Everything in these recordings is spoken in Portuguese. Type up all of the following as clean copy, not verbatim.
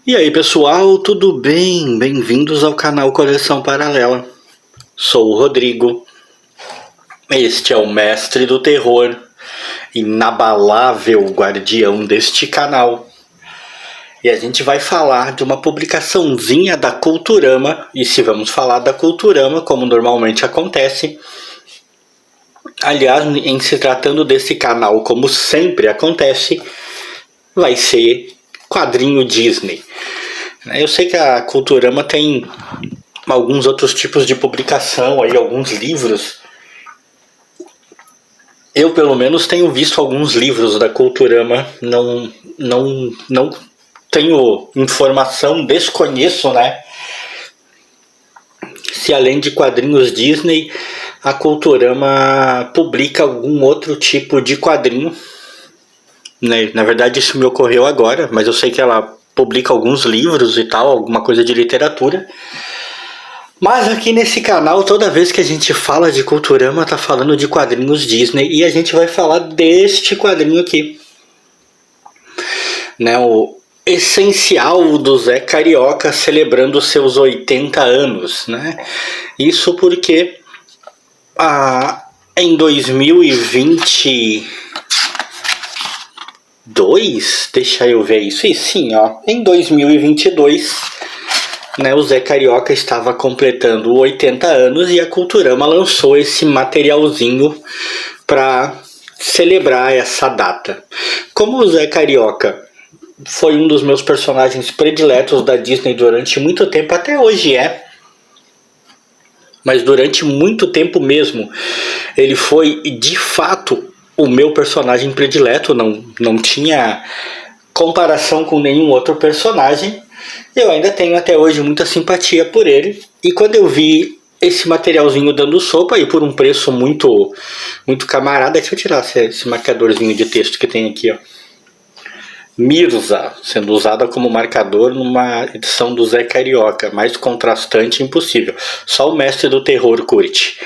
E aí pessoal, tudo bem? Bem-vindos ao canal Coleção Paralela. Sou o Rodrigo. Este é o mestre do terror, inabalável guardião deste canal. E a gente vai falar de uma publicaçãozinha da Culturama. E se vamos falar da Culturama, como normalmente acontece, aliás, em se tratando desse canal, como sempre acontece, vai ser quadrinho Disney. Eu sei que a Culturama tem alguns outros tipos de publicação, aí, alguns livros. Eu, pelo menos, tenho visto alguns livros da Culturama. Não tenho informação, desconheço, né? Se além de quadrinhos Disney, a Culturama publica algum outro tipo de quadrinho. Na verdade, isso me ocorreu agora, mas eu sei que ela publica alguns livros e tal, alguma coisa de literatura. Mas aqui nesse canal, toda vez que a gente fala de Culturama, tá falando de quadrinhos Disney, e a gente vai falar deste quadrinho aqui, né, o Essencial do Zé Carioca celebrando seus 80 anos, né? Isso porque em 2022, deixa eu ver isso, e sim, ó, em 2022, né, o Zé Carioca estava completando 80 anos e a Culturama lançou esse materialzinho para celebrar essa data. Como o Zé Carioca foi um dos meus personagens prediletos da Disney durante muito tempo, até hoje mas durante muito tempo mesmo, ele foi de fato o meu personagem predileto, não tinha comparação com nenhum outro personagem. Eu ainda tenho até hoje muita simpatia por ele, e quando eu vi esse materialzinho dando sopa aí por um preço muito camarada, deixa eu tirar esse marcadorzinho de texto que tem aqui, ó. Mirza, sendo usada como marcador numa edição do Zé Carioca, mais contrastante impossível. Só o mestre do terror curte,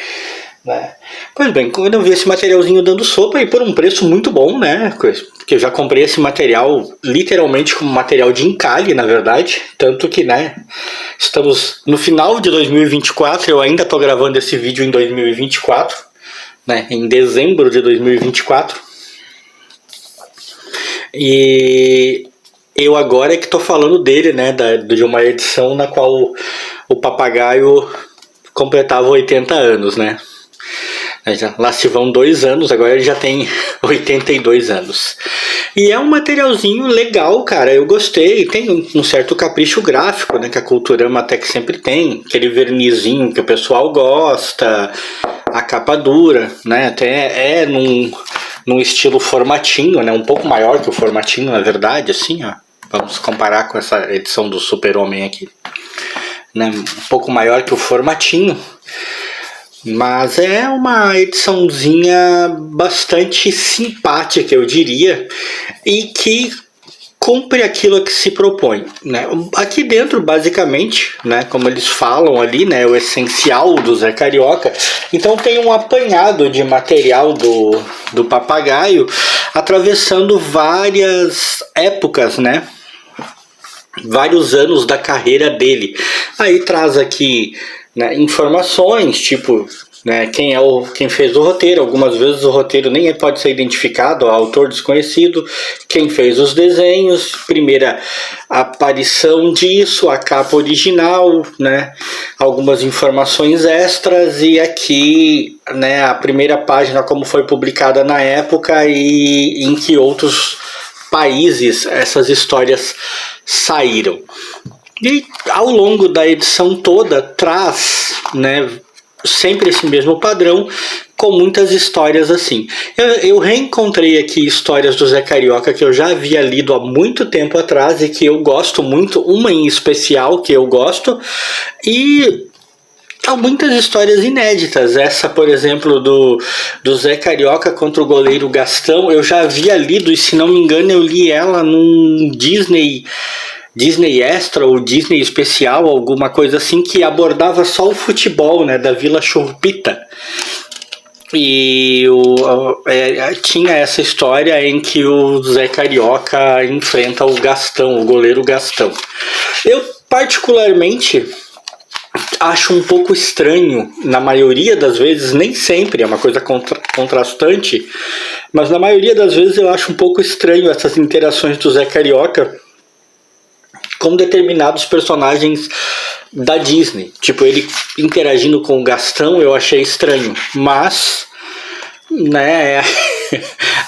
né? Pois bem, quando eu vi esse materialzinho dando sopa e por um preço muito bom, né? Porque eu já comprei esse material literalmente como material de encalhe, na verdade. Tanto que, né, estamos no final de 2024, eu ainda estou gravando esse vídeo em 2024, né? Em dezembro de 2024. E eu agora é que estou falando dele, né? De uma edição na qual o papagaio completava 80 anos, né? Lá se vão 2 anos, agora ele já tem 82 anos. E é um materialzinho legal, cara, eu gostei. Tem um certo capricho gráfico, né, que a Culturama até que sempre tem. Aquele vernizinho que o pessoal gosta, a capa dura, né, até é num estilo formatinho, né, um pouco maior que o formatinho, na verdade, assim, ó. Vamos comparar com essa edição do Super-Homem aqui, né, um pouco maior que o formatinho. Mas é uma ediçãozinha bastante simpática, eu diria, e que cumpre aquilo que se propõe, né? Aqui dentro, basicamente, né, como eles falam ali, né, o essencial do Zé Carioca. Então tem um apanhado de material do papagaio atravessando várias épocas, né? Vários anos da carreira dele. Aí traz aqui, né, informações, tipo, né, quem fez o roteiro. Algumas vezes o roteiro nem pode ser identificado, autor desconhecido, quem fez os desenhos, primeira aparição disso, a capa original, né, algumas informações extras, e aqui, né, a primeira página como foi publicada na época e em que outros países essas histórias saíram. E ao longo da edição toda traz, né, sempre esse mesmo padrão, com muitas histórias assim. Eu reencontrei aqui histórias do Zé Carioca que eu já havia lido há muito tempo atrás e que eu gosto muito, uma em especial que eu gosto, e há muitas histórias inéditas. Essa, por exemplo, do Zé Carioca contra o goleiro Gastão, eu já havia lido, e se não me engano eu li ela num Disney Extra ou Disney Especial, alguma coisa assim, que abordava só o futebol, né, da Vila Churrupita. E tinha essa história em que o Zé Carioca enfrenta o Gastão, o goleiro Gastão. Eu, particularmente, acho um pouco estranho, na maioria das vezes, nem sempre, é uma coisa contrastante, mas na maioria das vezes eu acho um pouco estranho essas interações do Zé Carioca com determinados personagens da Disney. Tipo, ele interagindo com o Gastão eu achei estranho, mas, né,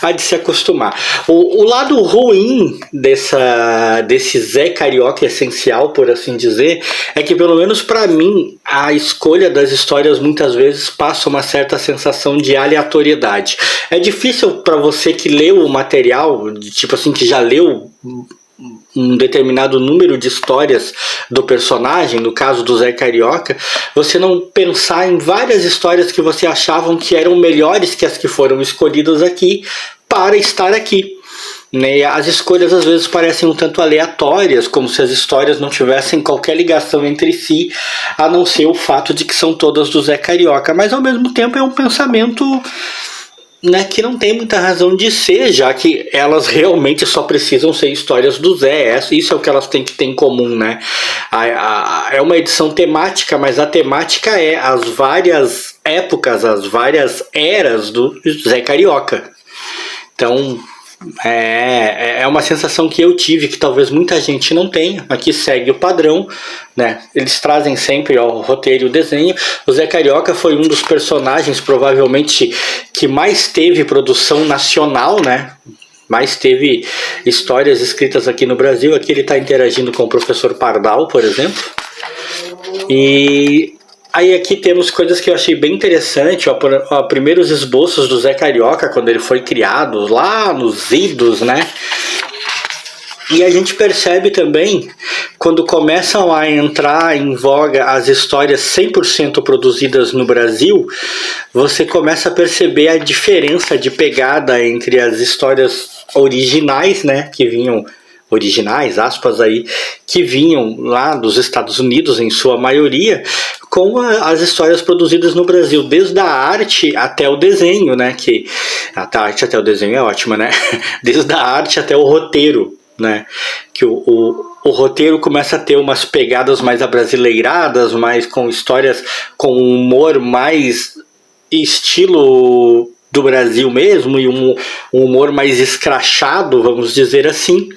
há de se acostumar. O lado ruim desse Zé Carioca essencial, por assim dizer, é que, pelo menos para mim, a escolha das histórias muitas vezes passa uma certa sensação de aleatoriedade. É difícil para você que leu o material, tipo assim, que já leu um determinado número de histórias do personagem, no caso do Zé Carioca, você não pensar em várias histórias que você achavam que eram melhores que as que foram escolhidas aqui para estar aqui. Né? As escolhas às vezes parecem um tanto aleatórias, como se as histórias não tivessem qualquer ligação entre si, a não ser o fato de que são todas do Zé Carioca, mas ao mesmo tempo é um pensamento, né, que não tem muita razão de ser, já que elas realmente só precisam ser histórias do Zé. Isso é o que elas têm que ter em comum, né? É uma edição temática, mas a temática é as várias épocas, as várias eras do Zé Carioca. Então, é uma sensação que eu tive, que talvez muita gente não tenha. Aqui segue o padrão, né? Eles trazem sempre o roteiro e o desenho. O Zé Carioca foi um dos personagens, provavelmente, que mais teve produção nacional, né? Mais teve histórias escritas aqui no Brasil. Aqui ele está interagindo com o professor Pardal, por exemplo. E aí aqui temos coisas que eu achei bem interessante, primeiros esboços do Zé Carioca, quando ele foi criado, lá nos idos, né? E a gente percebe também, quando começam a entrar em voga as histórias 100% produzidas no Brasil, você começa a perceber a diferença de pegada entre as histórias originais, né, que vinham... originais, aspas aí, que vinham lá dos Estados Unidos em sua maioria, com as histórias produzidas no Brasil, desde a arte até o desenho, né, que a arte até o desenho é ótima, né, desde a arte até o roteiro, né, que o roteiro começa a ter umas pegadas mais abrasileiradas, mais com histórias com humor mais estilo do Brasil mesmo, e um humor mais escrachado, vamos dizer assim,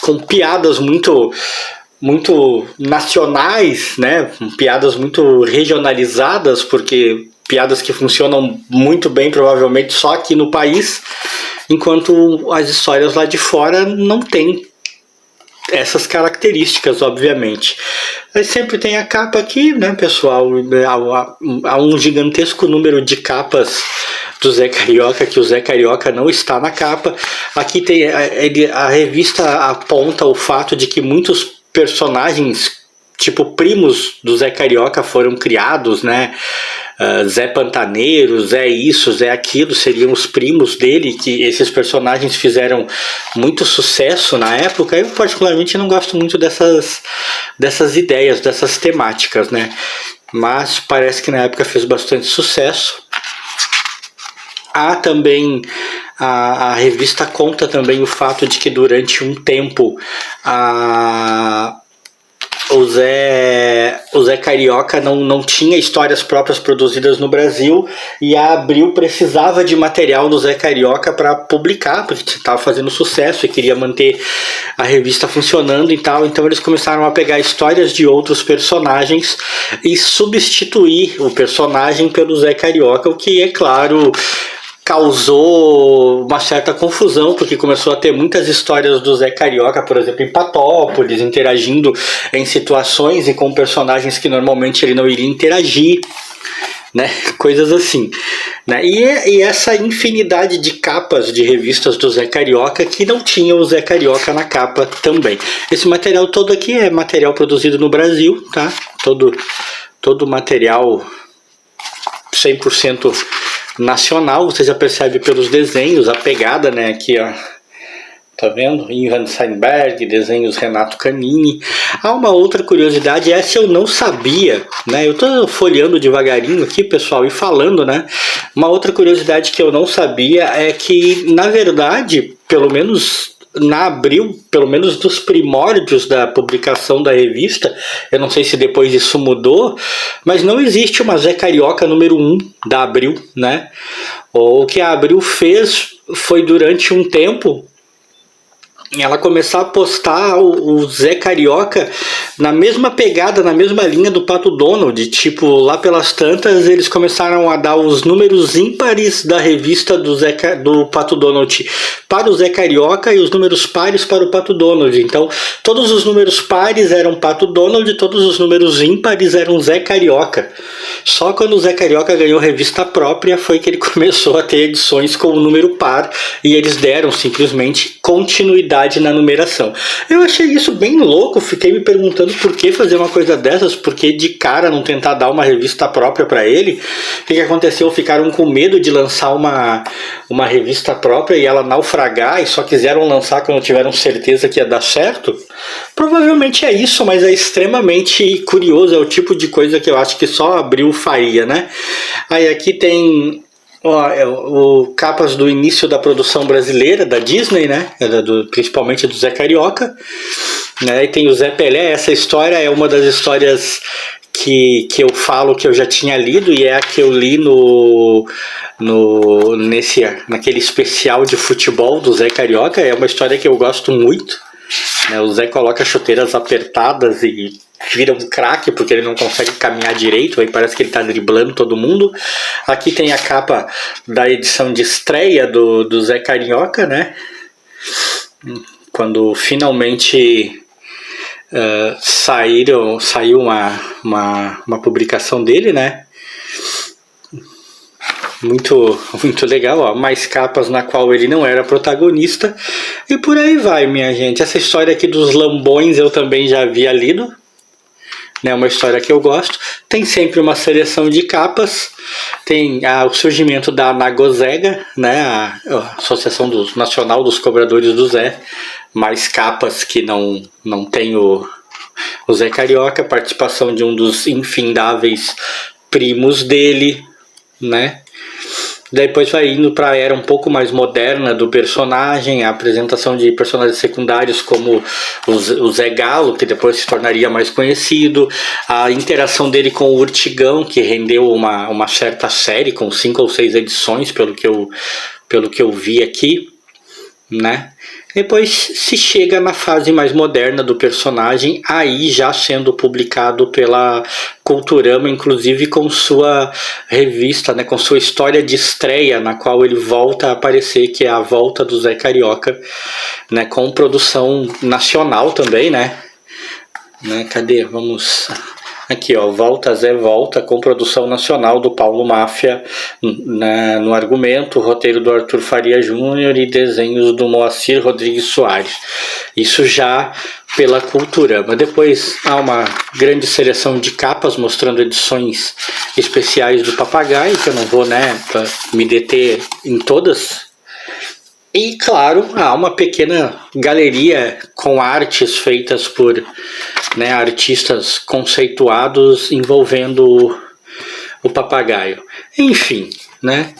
com piadas muito nacionais, né? Piadas muito regionalizadas, porque piadas que funcionam muito bem, provavelmente, só aqui no país, enquanto as histórias lá de fora não têm essas características, obviamente. Mas sempre tem a capa aqui, né, pessoal? Há um gigantesco número de capas do Zé Carioca, que o Zé Carioca não está na capa. Aqui tem a revista aponta o fato de que muitos personagens, tipo primos do Zé Carioca, foram criados, né? Zé Pantaneiro, Zé isso, Zé aquilo, seriam os primos dele, que esses personagens fizeram muito sucesso na época. Eu particularmente não gosto muito dessas ideias, dessas temáticas, né? Mas parece que na época fez bastante sucesso. Há também, a revista conta também o fato de que durante um tempo o Zé Carioca não tinha histórias próprias produzidas no Brasil, e a Abril precisava de material do Zé Carioca para publicar, porque estava fazendo sucesso e queria manter a revista funcionando e tal. Então eles começaram a pegar histórias de outros personagens e substituir o personagem pelo Zé Carioca, o que, é claro, causou uma certa confusão, porque começou a ter muitas histórias do Zé Carioca, por exemplo, em Patópolis, interagindo em situações e com personagens que normalmente ele não iria interagir, né? Coisas assim, né? E essa infinidade de capas de revistas do Zé Carioca que não tinha o Zé Carioca na capa também. Esse material todo aqui é material produzido no Brasil, tá? Todo material 100% nacional. Você já percebe pelos desenhos, a pegada, né, aqui, ó, Tá vendo? Ivan Steinberg, desenhos Renato Canini. Há uma outra curiosidade, essa eu não sabia, né? Eu tô folheando devagarinho aqui, pessoal, e falando, né? Uma outra curiosidade que eu não sabia é que, na verdade, pelo menos na Abril, pelo menos dos primórdios da publicação da revista, eu não sei se depois isso mudou, mas não existe uma Zé Carioca número 1 da Abril, né? O que a Abril fez foi, durante um tempo, ela começar a postar o Zé Carioca na mesma pegada, na mesma linha do Pato Donald. Tipo, lá pelas tantas, eles começaram a dar os números ímpares da revista do Pato Donald para o Zé Carioca e os números pares para o Pato Donald. Então, todos os números pares eram Pato Donald e todos os números ímpares eram Zé Carioca. Só quando o Zé Carioca ganhou revista própria foi que ele começou a ter edições com o número par, e eles deram simplesmente continuidade na numeração. Eu achei isso bem louco, fiquei me perguntando por que fazer uma coisa dessas, porque de cara não tentar dar uma revista própria para ele. O que aconteceu? Ficaram com medo de lançar uma revista própria e ela naufragar, e só quiseram lançar quando tiveram certeza que ia dar certo? Provavelmente é isso, mas é extremamente curioso, é o tipo de coisa que eu acho que só Abril faria, né? Aí aqui tem capas do início da produção brasileira da Disney, né? Principalmente do Zé Carioca, né? E tem o Zé Pelé. Essa história é uma das histórias que eu falo que eu já tinha lido, e é a que eu li naquele especial de futebol do Zé Carioca. É uma história que eu gosto muito, né? O Zé coloca chuteiras apertadas e vira um craque porque ele não consegue caminhar direito, aí parece que ele tá driblando todo mundo. Aqui tem a capa da edição de estreia do Zé Carioca, né? Quando finalmente saiu uma publicação dele, né? Muito, muito legal, ó. Mais capas na qual ele não era protagonista, e por aí vai, minha gente. Essa história aqui dos lambões eu também já havia lido, né? Uma história que eu gosto. Tem sempre uma seleção de capas. Tem o surgimento da Nagozega, né? A Associação Nacional dos Cobradores do Zé. Mais capas que não tem o Zé Carioca. Participação de um dos infindáveis primos dele, né? Depois vai indo para a era um pouco mais moderna do personagem, a apresentação de personagens secundários como o Zé Galo, que depois se tornaria mais conhecido, a interação dele com o Urtigão, que rendeu uma certa série com 5 ou 6 edições, pelo que eu vi aqui, né? Depois se chega na fase mais moderna do personagem, aí já sendo publicado pela Culturama, inclusive com sua revista, né, com sua história de estreia, na qual ele volta a aparecer, que é a volta do Zé Carioca, né, com produção nacional também, né? Cadê? Vamos... Aqui, ó, Volta Zé Volta, com produção nacional do Paulo Máfia, no argumento, roteiro do Arthur Faria Júnior e desenhos do Moacir Rodrigues Soares. Isso já pela Culturama. Depois há uma grande seleção de capas mostrando edições especiais do Papagaio, que eu não vou, né, me deter em todas. E, claro, há uma pequena galeria com artes feitas por, né, artistas conceituados envolvendo o Papagaio. Enfim, né?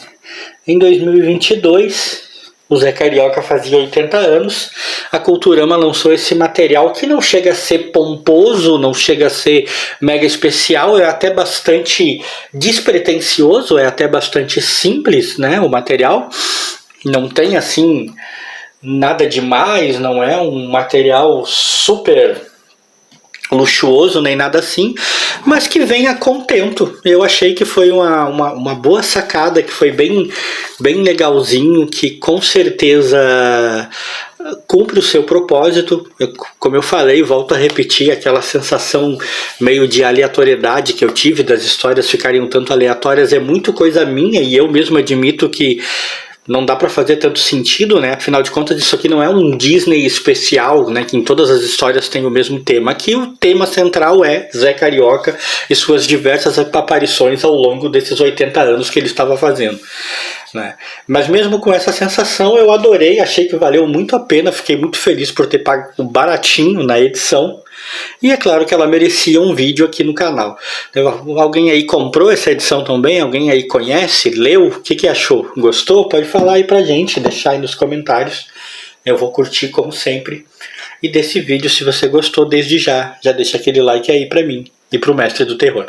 Em 2022, o Zé Carioca fazia 80 anos. A Culturama lançou esse material que não chega a ser pomposo, não chega a ser mega especial, é até bastante despretensioso, é até bastante simples, né, o material. Não tem assim nada demais, não é um material super luxuoso nem nada assim, mas que vem a contento. Eu achei que foi uma boa sacada, que foi bem legalzinho, que com certeza cumpre o seu propósito. Como eu falei, volto a repetir, aquela sensação meio de aleatoriedade que eu tive das histórias ficarem um tanto aleatórias é muito coisa minha, e eu mesmo admito que não dá pra fazer tanto sentido, né? Afinal de contas, isso aqui não é um Disney especial, né? Que em todas as histórias tem o mesmo tema. Aqui o tema central é Zé Carioca e suas diversas aparições ao longo desses 80 anos que ele estava fazendo, né? Mas mesmo com essa sensação, eu adorei, achei que valeu muito a pena, fiquei muito feliz por ter pago baratinho na edição. E é claro que ela merecia um vídeo aqui no canal. Alguém aí comprou essa edição também? Alguém aí conhece? Leu? O que achou? Gostou? Pode falar aí pra gente, deixar aí nos comentários. Eu vou curtir como sempre. E desse vídeo, se você gostou desde já deixa aquele like aí pra mim e pro Mestre do Terror.